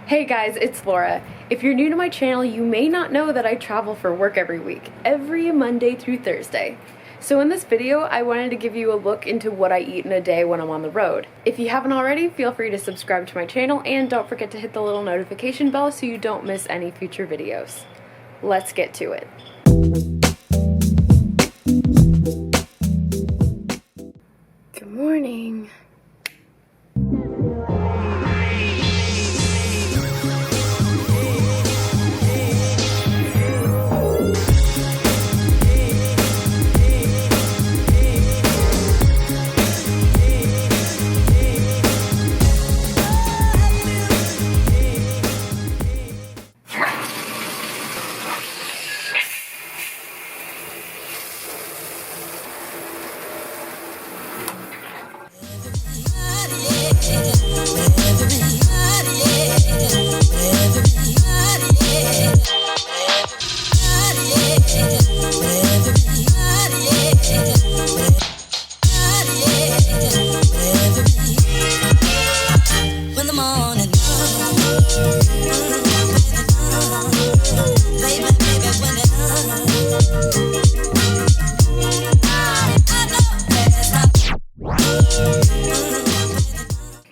Hey guys, it's Laura. If you're new to my channel, you may not know that I travel for work every week, every Monday through Thursday. So in this video, I wanted to give you a look into what I eat in a day when I'm on the road. If you haven't already, feel free to subscribe to my channel and don't forget to hit the little notification bell so you don't miss any future videos. Let's get to it. Good morning.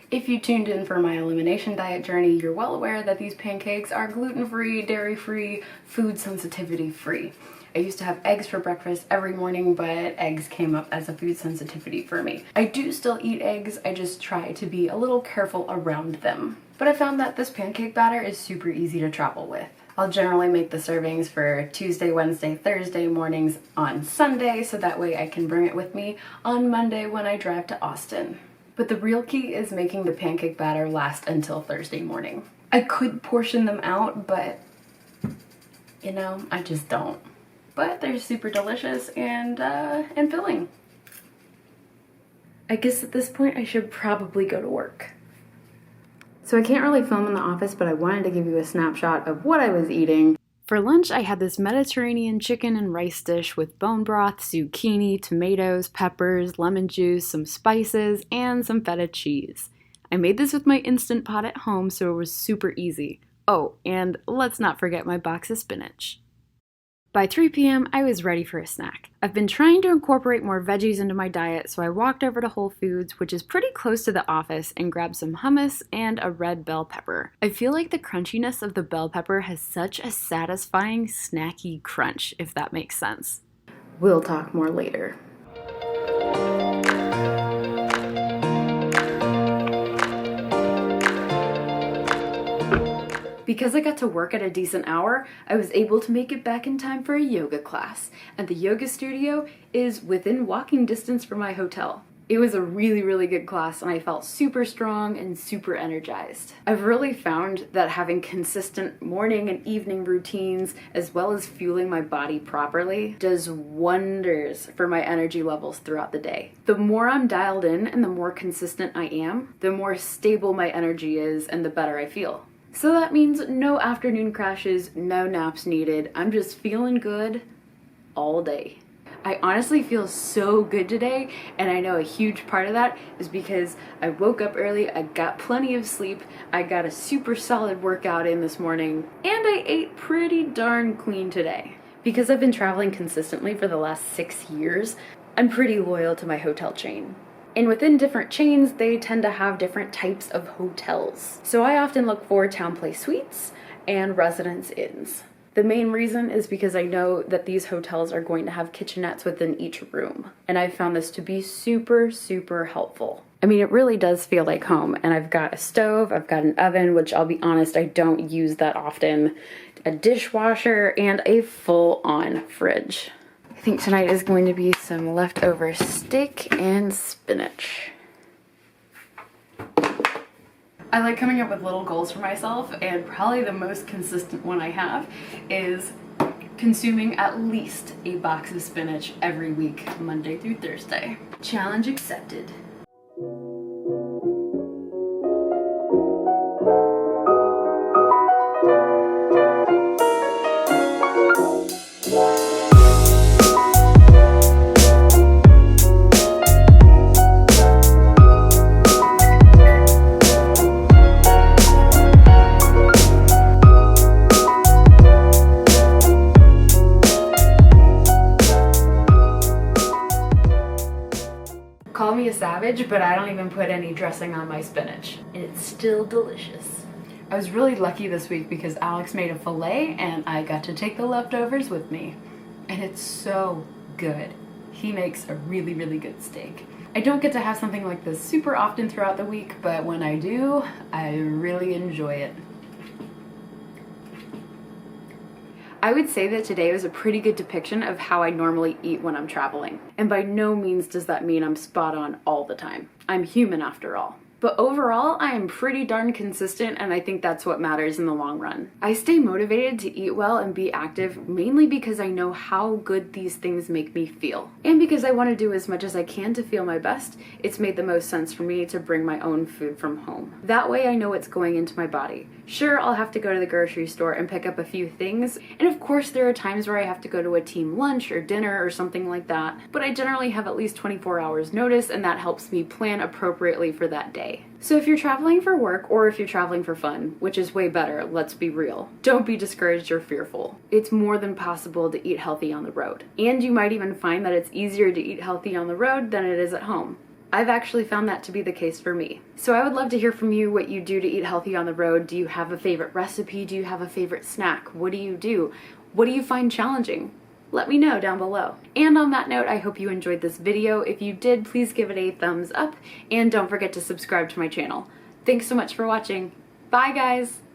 If you tuned in for my elimination diet journey, you're well aware that these pancakes are gluten-free, dairy-free, food sensitivity-free. I used to have eggs for breakfast every morning, but eggs came up as a food sensitivity for me. I do still eat eggs, I just try to be a little careful around them. But I found that this pancake batter is super easy to travel with. I'll generally make the servings for Tuesday, Wednesday, Thursday mornings on Sunday, so that way I can bring it with me on Monday when I drive to Austin. But the real key is making the pancake batter last until Thursday morning. I could portion them out, but you know, I just don't. But they're super delicious and filling. I guess at this point I should probably go to work. So I can't really film in the office, but I wanted to give you a snapshot of what I was eating. For lunch, I had this Mediterranean chicken and rice dish with bone broth, zucchini, tomatoes, peppers, lemon juice, some spices, and some feta cheese. I made this with my Instant Pot at home, so it was super easy. Oh, and let's not forget my box of spinach. By 3 p.m., I was ready for a snack. I've been trying to incorporate more veggies into my diet, so I walked over to Whole Foods, which is pretty close to the office, and grabbed some hummus and a red bell pepper. I feel like the crunchiness of the bell pepper has such a satisfying, snacky crunch, if that makes sense. We'll talk more later. Because I got to work at a decent hour, I was able to make it back in time for a yoga class, and the yoga studio is within walking distance from my hotel. It was a really good class, and I felt super strong and super energized. I've really found that having consistent morning and evening routines, as well as fueling my body properly, does wonders for my energy levels throughout the day. The more I'm dialed in and the more consistent I am, the more stable my energy is and the better I feel. So that means no afternoon crashes, no naps needed. I'm just feeling good all day. I honestly feel so good today, and I know a huge part of that is because I woke up early, I got plenty of sleep, I got a super solid workout in this morning, and I ate pretty darn clean today. Because I've been traveling consistently for the last 6 years, I'm pretty loyal to my hotel chain. And within different chains, they tend to have different types of hotels. So I often look for town place suites and residence inns. The main reason is because I know that these hotels are going to have kitchenettes within each room. And I've found this to be super helpful. I mean, it really does feel like home. And I've got a stove, I've got an oven, which I'll be honest, I don't use that often, a dishwasher, and a full-on fridge. I think tonight is going to be some leftover steak and spinach. I like coming up with little goals for myself, and probably the most consistent one I have is consuming at least a box of spinach every week, Monday through Thursday. Challenge accepted. spinach, but I don't even put any dressing on my spinach. And it's still delicious. I was really lucky this week because Alex made a filet and I got to take the leftovers with me. And it's so good. He makes a really, really good steak. I don't get to have something like this super often throughout the week, but when I do, I really enjoy it. I would say that today was a pretty good depiction of how I normally eat when I'm traveling. And by no means does that mean I'm spot on all the time. I'm human after all. But overall, I am pretty darn consistent, and I think that's what matters in the long run. I stay motivated to eat well and be active mainly because I know how good these things make me feel. And because I want to do as much as I can to feel my best, it's made the most sense for me to bring my own food from home. That way I know what's going into my body. Sure, I'll have to go to the grocery store and pick up a few things, and of course there are times where I have to go to a team lunch or dinner or something like that, but I generally have at least 24 hours notice, and that helps me plan appropriately for that day. So if you're traveling for work or if you're traveling for fun, which is way better, let's be real, don't be discouraged or fearful. It's more than possible to eat healthy on the road. And you might even find that it's easier to eat healthy on the road than it is at home. I've actually found that to be the case for me. So I would love to hear from you what you do to eat healthy on the road. Do you have a favorite recipe? Do you have a favorite snack? What do you do? What do you find challenging? Let me know down below. And on that note, I hope you enjoyed this video. If you did, please give it a thumbs up and don't forget to subscribe to my channel. Thanks so much for watching. Bye guys!